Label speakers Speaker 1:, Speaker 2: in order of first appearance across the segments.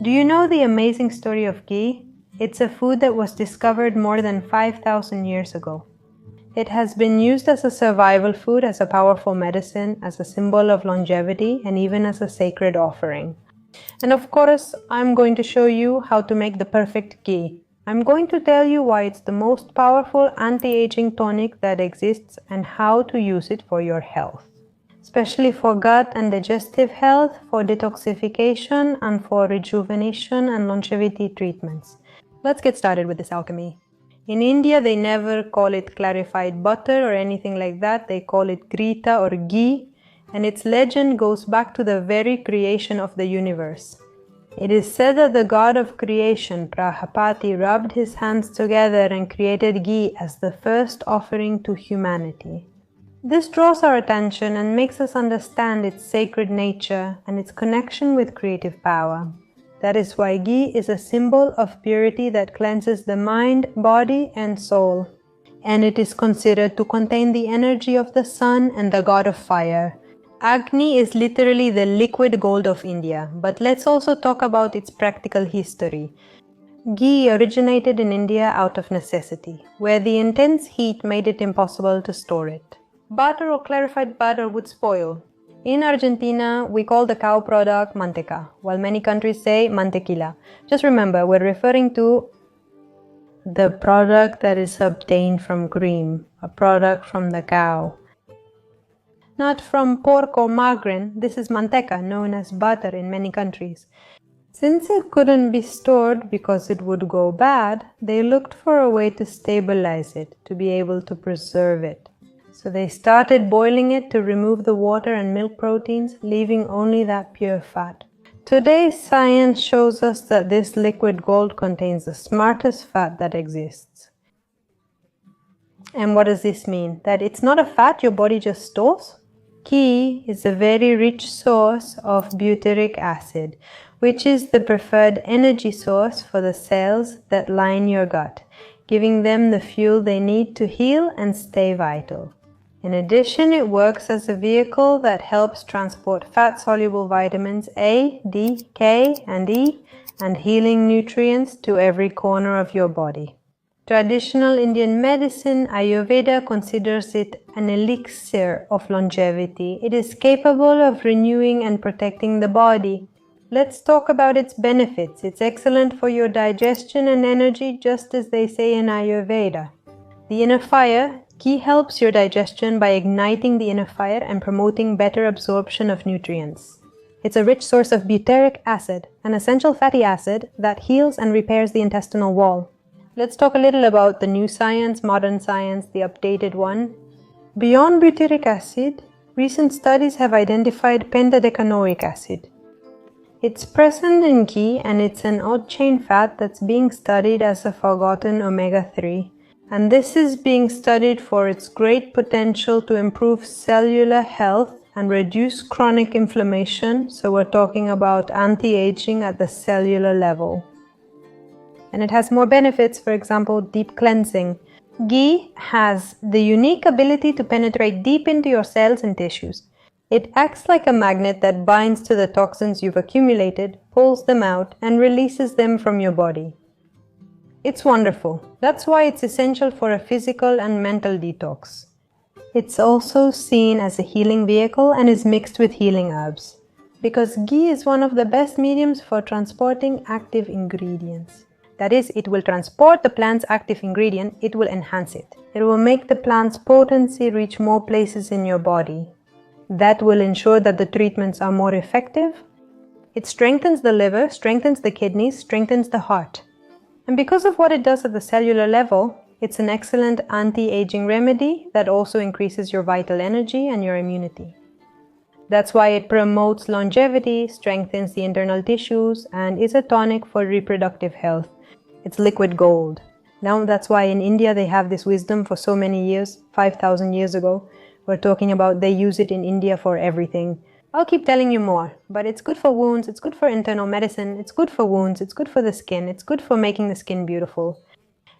Speaker 1: Do you know the amazing story of ghee? It's a food that was discovered more than 5,000 years ago. It has been used as a survival food, as a powerful medicine, as a symbol of longevity, and even as a sacred offering. And of course, I'm going to show you how to make the perfect ghee. I'm going to tell you why it's the most powerful anti-aging tonic that exists and how to use it for your health, especially for gut and digestive health, for detoxification, and for rejuvenation and longevity treatments. Let's get started with this alchemy. In India, they never call it clarified butter or anything like that. They call it grita or ghee, and its legend goes back to the very creation of the universe. It is said that the god of creation, Prajapati, rubbed his hands together and created ghee as the first offering to humanity. This draws our attention and makes us understand its sacred nature and its connection with creative power. That is why ghee is a symbol of purity that cleanses the mind, body, and soul. And it is considered to contain the energy of the sun and the god of fire. Agni is literally the liquid gold of India, but let's also talk about its practical history. Ghee originated in India out of necessity, where the intense heat made it impossible to store it. Butter or clarified butter would spoil. In Argentina, we call the cow product manteca, while many countries say mantequilla. Just remember, we're referring to the product that is obtained from cream, a product from the cow. Not from pork or margarine. This is manteca, known as butter in many countries. Since it couldn't be stored because it would go bad, they looked for a way to stabilize it, to be able to preserve it. So they started boiling it to remove the water and milk proteins, leaving only that pure fat. Today's science shows us that this liquid gold contains the smartest fat that exists. And what does this mean? That it's not a fat your body just stores? Ghee is a very rich source of butyric acid, which is the preferred energy source for the cells that line your gut, giving them the fuel they need to heal and stay vital. In addition, it works as a vehicle that helps transport fat-soluble vitamins A, D, K, and E, and healing nutrients to every corner of your body. Traditional Indian medicine, Ayurveda, considers it an elixir of longevity. It is capable of renewing and protecting the body. Let's talk about its benefits. It's excellent for your digestion and energy, just as they say in Ayurveda. The inner fire. Ghee helps your digestion by igniting the inner fire and promoting better absorption of nutrients. It's a rich source of butyric acid, an essential fatty acid that heals and repairs the intestinal wall. Let's talk a little about the new science, modern science, the updated one. Beyond butyric acid, recent studies have identified pentadecanoic acid. It's present in ghee, and it's an odd-chain fat that's being studied as a forgotten omega-3. And this is being studied for its great potential to improve cellular health and reduce chronic inflammation. So we're talking about anti-aging at the cellular level. And it has more benefits, for example, deep cleansing. Ghee has the unique ability to penetrate deep into your cells and tissues. It acts like a magnet that binds to the toxins you've accumulated, pulls them out, and releases them from your body. It's wonderful. That's why it's essential for a physical and mental detox. It's also seen as a healing vehicle and is mixed with healing herbs, because ghee is one of the best mediums for transporting active ingredients. That is, it will transport the plant's active ingredient, it will enhance it. It will make the plant's potency reach more places in your body. That will ensure that the treatments are more effective. It strengthens the liver, strengthens the kidneys, strengthens the heart. And because of what it does at the cellular level, it's an excellent anti-aging remedy that also increases your vital energy and your immunity. That's why it promotes longevity, strengthens the internal tissues, and is a tonic for reproductive health. It's liquid gold. Now that's why in India they have this wisdom for so many years, 5,000 years ago. We're talking about they use it in India for everything. I'll keep telling you more, but it's good for wounds, it's good for internal medicine, it's good for wounds, it's good for the skin, it's good for making the skin beautiful.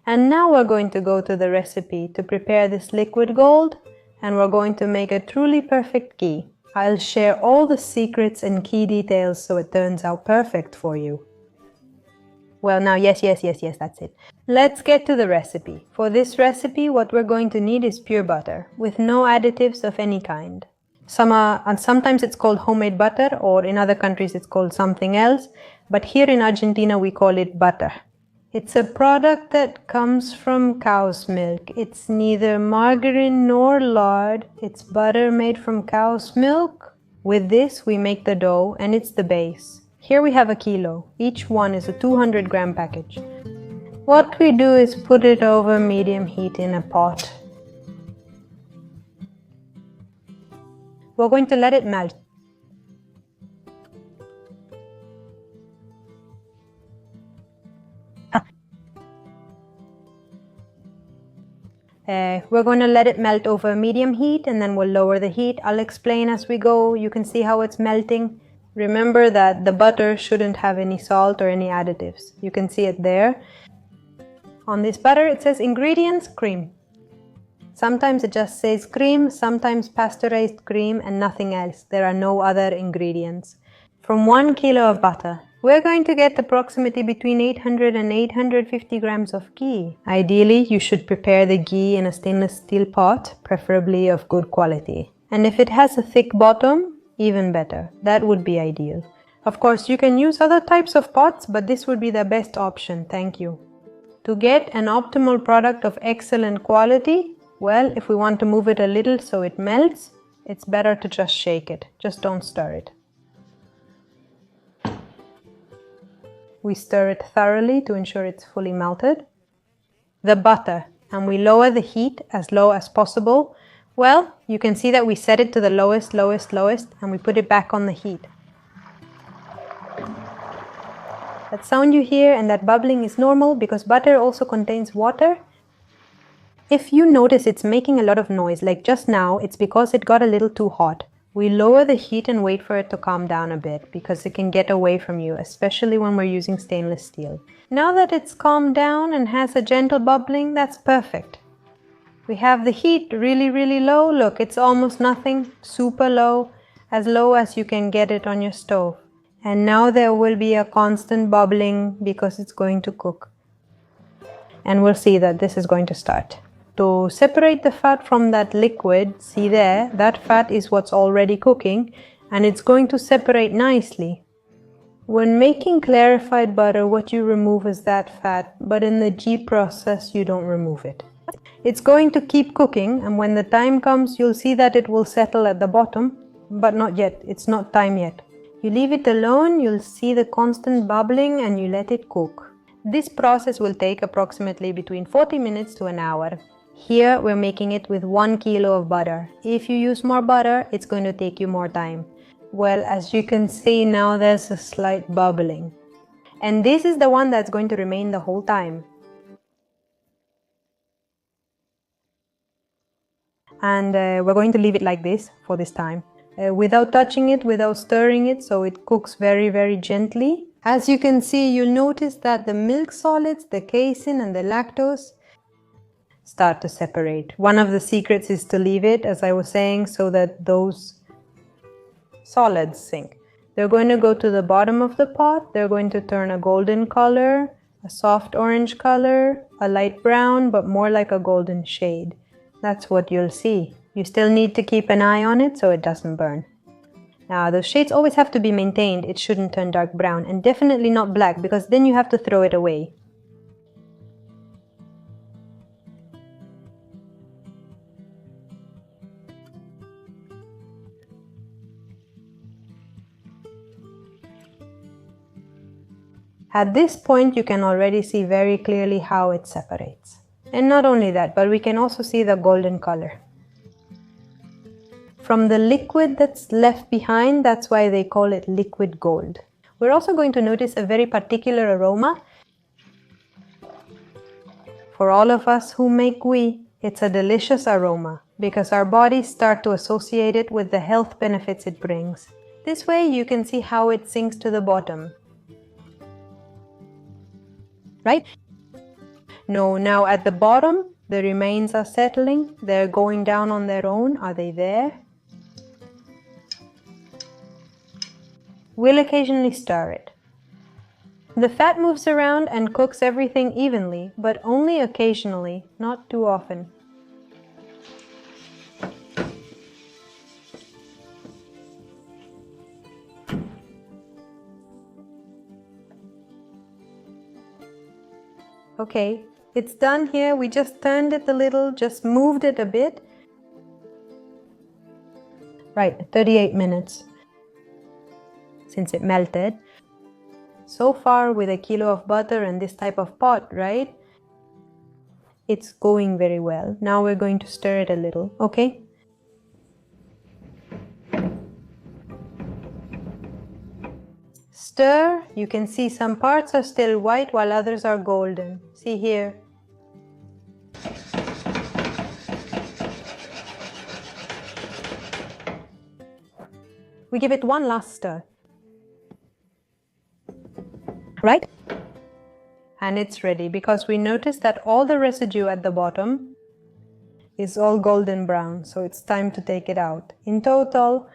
Speaker 1: And now we're going to go to the recipe to prepare this liquid gold, and we're going to make a truly perfect ghee. I'll share all the secrets and key details so it turns out perfect for you. Well, now, yes, that's it. Let's get to the recipe. For this recipe, what we're going to need is pure butter, with no additives of any kind. And sometimes it's called homemade butter, or in other countries it's called something else, but here in Argentina we call it butter. It's a product that comes from cow's milk. It's neither margarine nor lard. It's butter made from cow's milk. With this we make the dough, and it's the base. Here we have a kilo. Each one is a 200-gram package. What we do is put it over medium heat in a pot. We're going to let it melt. We're going to let it melt over medium heat, and then we'll lower the heat. I'll explain as we go. You can see how it's melting. Remember that the butter shouldn't have any salt or any additives. You can see it there. On this butter it says ingredients, cream. Sometimes it just says cream, sometimes pasteurized cream and nothing else. There are no other ingredients. From 1 kilo of butter, we're going to get approximately between 800 and 850 grams of ghee. Ideally, you should prepare the ghee in a stainless steel pot, preferably of good quality. And if it has a thick bottom, even better. That would be ideal. Of course, you can use other types of pots, but this would be the best option. Thank you. To get an optimal product of excellent quality, well, if we want to move it a little so it melts, it's better to just shake it. Just don't stir it. We stir it thoroughly to ensure it's fully melted. The butter, and we lower the heat as low as possible. Well, you can see that we set it to the lowest, and we put it back on the heat. That sound you hear and that bubbling is normal because butter also contains water. If you notice it's making a lot of noise, like just now, it's because it got a little too hot. We lower the heat and wait for it to calm down a bit because it can get away from you, especially when we're using stainless steel. Now that it's calmed down and has a gentle bubbling, that's perfect. We have the heat really low. Look, it's almost nothing, super low as you can get it on your stove. And now there will be a constant bubbling because it's going to cook. And we'll see that this is going to start. To separate the fat from that liquid, see there, that fat is what's already cooking, and it's going to separate nicely. When making clarified butter, what you remove is that fat, but in the ghee process, you don't remove it. It's going to keep cooking, and when the time comes, you'll see that it will settle at the bottom, but not yet. It's not time yet. You leave it alone, you'll see the constant bubbling, and you let it cook. This process will take approximately between 40 minutes to an hour. Here we're making it with 1 kilo of butter. If you use more butter, it's going to take you more time. Well, as you can see now, there's a slight bubbling. And this is the one that's going to remain the whole time. And we're going to leave it like this for this time. Without touching it, without stirring it, so it cooks very gently. As you can see, you'll notice that the milk solids, the casein and the lactose start to separate. One of the secrets is to leave it, as I was saying, so that those solids sink. They're going to go to the bottom of the pot. They're going to turn a golden color, a soft orange color, a light brown, but more like a golden shade. That's what you'll see. You still need to keep an eye on it so it doesn't burn. Now, those shades always have to be maintained. It shouldn't turn dark brown, and definitely not black, because then you have to throw it away. At this point, you can already see very clearly how it separates. And not only that, but we can also see the golden color. From the liquid that's left behind, that's why they call it liquid gold. We're also going to notice a very particular aroma. For all of us who make ghee, it's a delicious aroma because our bodies start to associate it with the health benefits it brings. This way you can see how it sinks to the bottom. Right? No, now at the bottom, the remains are settling. They're going down on their own. Are they there? We'll occasionally stir it. The fat moves around and cooks everything evenly, but only occasionally, not too often. Okay, it's done here. We just turned it a little, just moved it a bit. Right, 38 minutes since it melted. So far with a kilo of butter and this type of pot, right? It's going very well. Now we're going to stir it a little, okay? Stir, you can see some parts are still white while others are golden. See here. We give it one last stir. Right? And it's ready because we noticed that all the residue at the bottom is all golden brown, so it's time to take it out. In total,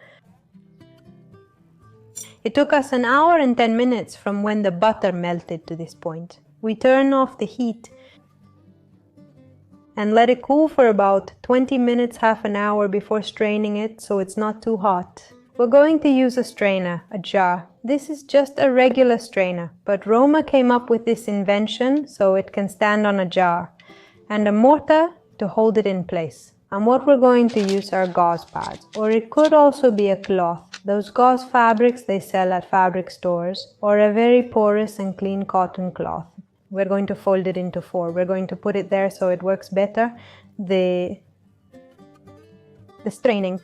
Speaker 1: it took us an hour and 10 minutes from when the butter melted to this point. We turn off the heat and let it cool for about 20 minutes, half an hour before straining it so it's not too hot. We're going to use a strainer, a jar. This is just a regular strainer, but Roma came up with this invention so it can stand on a jar, and a mortar to hold it in place. And what we're going to use are gauze pads, or it could also be a cloth. Those gauze fabrics they sell at fabric stores, or a very porous and clean cotton cloth. We're going to fold it into 4. We're going to put it there so it works better. The straining.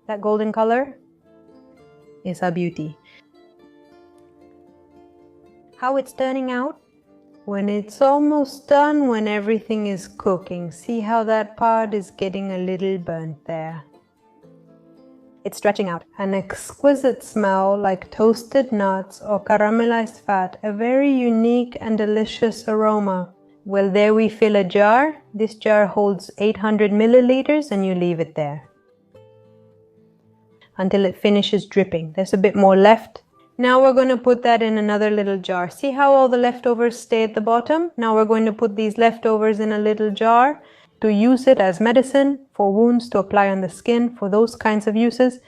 Speaker 1: That golden color is a beauty. How it's turning out? When it's almost done, when everything is cooking, see how that part is getting a little burnt there. It's stretching out. An exquisite smell like toasted nuts or caramelized fat, a very unique and delicious aroma. Well, there we fill a jar. This jar holds 800 milliliters and you leave it there until it finishes dripping. There's a bit more left. Now we're going to put that in another little jar. See how all the leftovers stay at the bottom? Now we're going to put these leftovers in a little jar to use it as medicine, for wounds, to apply on the skin, for those kinds of uses.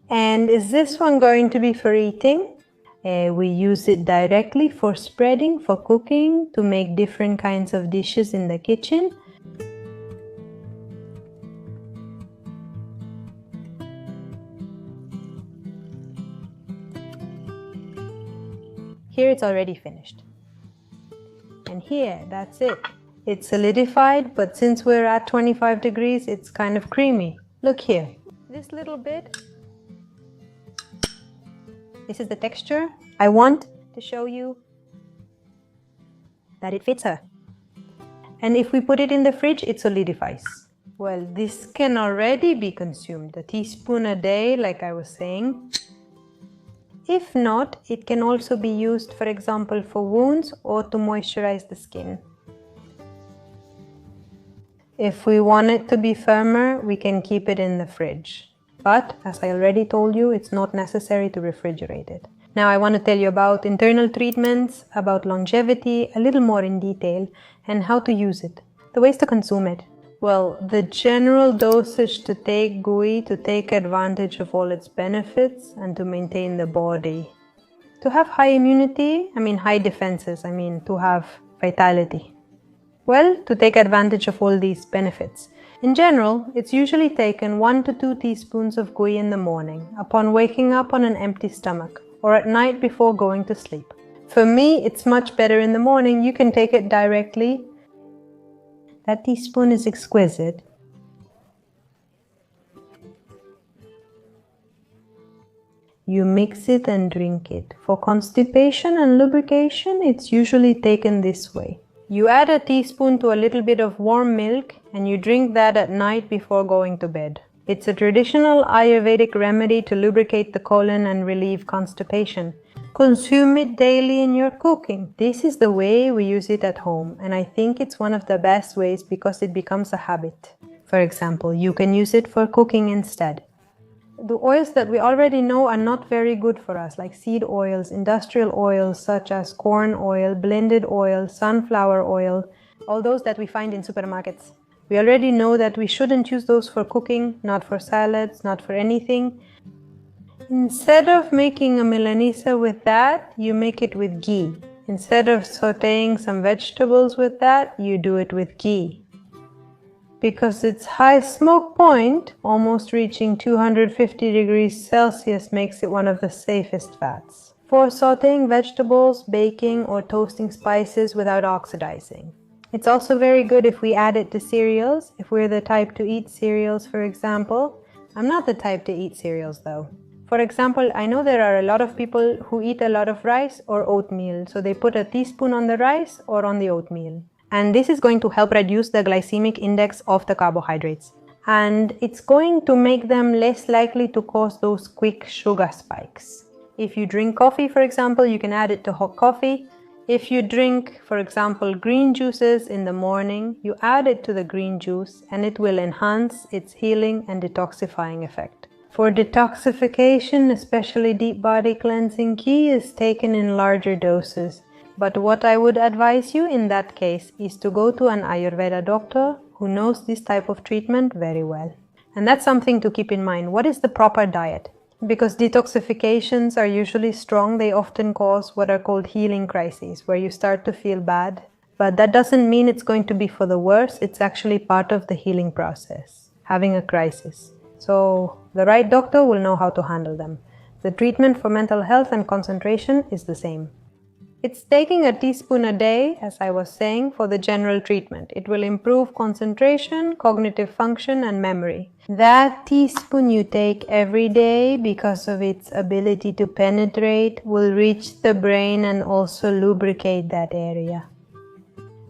Speaker 1: And is this one going to be for eating? We use it directly for spreading, for cooking, to make different kinds of dishes in the kitchen. Here it's already finished. And here, that's it. It's solidified, but since we're at 25 degrees, it's kind of creamy. Look here. This little bit, this is the texture. I want to show you that it fits her. And if we put it in the fridge, it solidifies. Well, this can already be consumed. A teaspoon a day, like I was saying. If not, it can also be used, for example, for wounds or to moisturize the skin. If we want it to be firmer, we can keep it in the fridge. But, as I already told you, it's not necessary to refrigerate it. Now I want to tell you about internal treatments, about longevity, a little more in detail, and how to use it. The ways to consume it. Well, the general dosage to take Ghee, to take advantage of all its benefits and to maintain the body. To have high immunity, high defenses, to have vitality. Well, to take advantage of all these benefits. In general, it's usually taken 1 to 2 teaspoons of Ghee in the morning, upon waking up on an empty stomach, or at night before going to sleep. For me, it's much better in the morning. You can take it directly. That teaspoon is exquisite. You mix it and drink it. For constipation and lubrication, it's usually taken this way. You add a teaspoon to a little bit of warm milk and you drink that at night before going to bed. It's a traditional Ayurvedic remedy to lubricate the colon and relieve constipation. Consume it daily in your cooking. This is the way we use it at home, and I think it's one of the best ways because it becomes a habit. For example, you can use it for cooking instead. The oils that we already know are not very good for us, like seed oils, industrial oils such as corn oil, blended oil, sunflower oil, all those that we find in supermarkets. We already know that we shouldn't use those for cooking, not for salads, not for anything. Instead of making a Milanesa with that, you make it with ghee. Instead of sauteing some vegetables with that, you do it with ghee. Because its high smoke point, almost reaching 250 degrees Celsius, makes it one of the safest fats for sauteing vegetables, baking, or toasting spices without oxidizing. It's also very good if we add it to cereals, if we're the type to eat cereals, for example. I'm not the type to eat cereals though. For example, I know there are a lot of people who eat a lot of rice or oatmeal, so they put a teaspoon on the rice or on the oatmeal. And this is going to help reduce the glycemic index of the carbohydrates. And it's going to make them less likely to cause those quick sugar spikes. If you drink coffee, for example, you can add it to hot coffee. If you drink, for example, green juices in the morning, you add it to the green juice and it will enhance its healing and detoxifying effect. For detoxification, especially deep body cleansing, ghee is taken in larger doses. But what I would advise you in that case is to go to an Ayurveda doctor who knows this type of treatment very well. And that's something to keep in mind. What is the proper diet? Because detoxifications are usually strong, they often cause what are called healing crises, where you start to feel bad. But that doesn't mean it's going to be for the worse. It's actually part of the healing process, having a crisis. So the right doctor will know how to handle them. The treatment for mental health and concentration is the same. It's taking a teaspoon a day, as I was saying, for the general treatment. It will improve concentration, cognitive function, and memory. That teaspoon you take every day, because of its ability to penetrate, will reach the brain and also lubricate that area.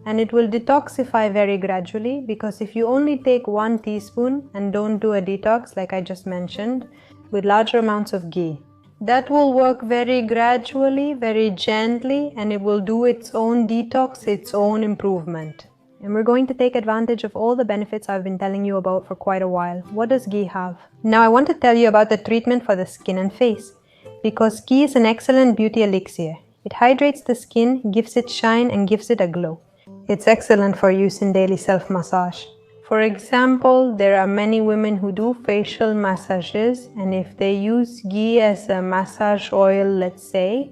Speaker 1: And it will detoxify very gradually, because if you only take 1 teaspoon and don't do a detox, like I just mentioned, with larger amounts of ghee, that will work very gradually, very gently, and it will do its own detox, its own improvement. And we're going to take advantage of all the benefits I've been telling you about for quite a while. What does ghee have? Now I want to tell you about the treatment for the skin and face, because ghee is an excellent beauty elixir. It hydrates the skin, gives it shine, and gives it a glow. It's excellent for use in daily self-massage. For example, there are many women who do facial massages, and if they use ghee as a massage oil, let's say,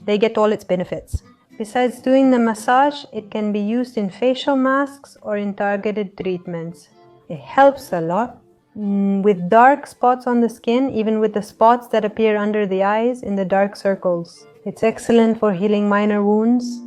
Speaker 1: they get all its benefits. Besides doing the massage, it can be used in facial masks or in targeted treatments. It helps a lot with dark spots on the skin, even with the spots that appear under the eyes in the dark circles. It's excellent for healing minor wounds.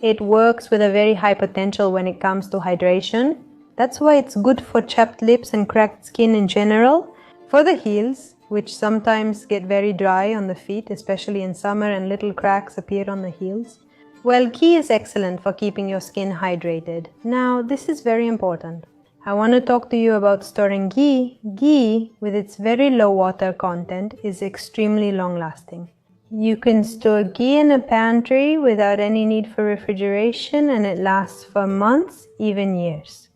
Speaker 1: It works with a very high potential when it comes to hydration. That's why it's good for chapped lips and cracked skin in general. For the heels, which sometimes get very dry on the feet, especially in summer, and little cracks appear on the heels. Well, ghee is excellent for keeping your skin hydrated. Now, this is very important. I want to talk to you about storing ghee. Ghee, with its very low water content, is extremely long-lasting. You can store ghee in a pantry without any need for refrigeration, and it lasts for months, even years.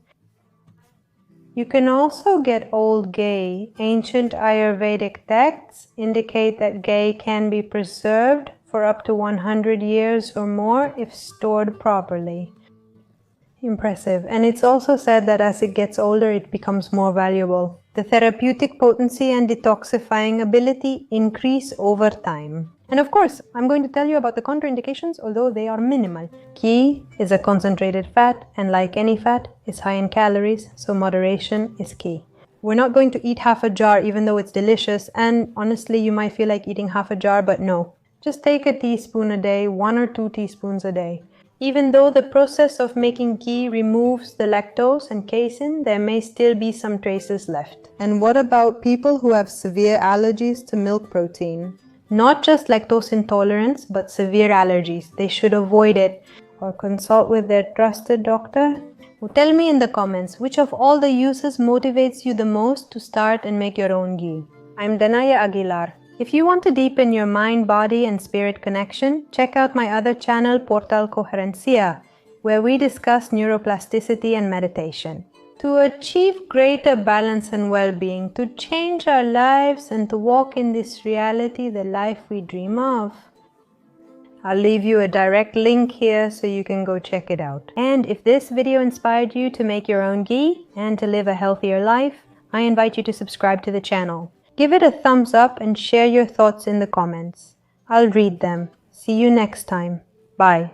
Speaker 1: You can also get old ghee. Ancient Ayurvedic texts indicate that ghee can be preserved for up to 100 years or more if stored properly. Impressive. And it's also said that as it gets older, it becomes more valuable. The therapeutic potency and detoxifying ability increase over time. And of course, I'm going to tell you about the contraindications, although they are minimal. Ghee is a concentrated fat, and like any fat, it's high in calories, so moderation is key. We're not going to eat half a jar even though it's delicious, and honestly, you might feel like eating half a jar, but no. Just take a teaspoon a day, 1 or 2 teaspoons a day. Even though the process of making ghee removes the lactose and casein, there may still be some traces left. And what about people who have severe allergies to milk protein? Not just lactose intolerance, but severe allergies. They should avoid it or consult with their trusted doctor Tell me in the comments which of all the uses motivates you the most to start and make your own ghee. I'm Danaya Aguilar. If you want to deepen your mind, body and spirit connection, check out my other channel Portal Coherencia, where we discuss neuroplasticity and meditation. To achieve greater balance and well-being, to change our lives and to walk in this reality, the life we dream of. I'll leave you a direct link here so you can go check it out. And if this video inspired you to make your own ghee and to live a healthier life, I invite you to subscribe to the channel. Give it a thumbs up and share your thoughts in the comments. I'll read them. See you next time. Bye.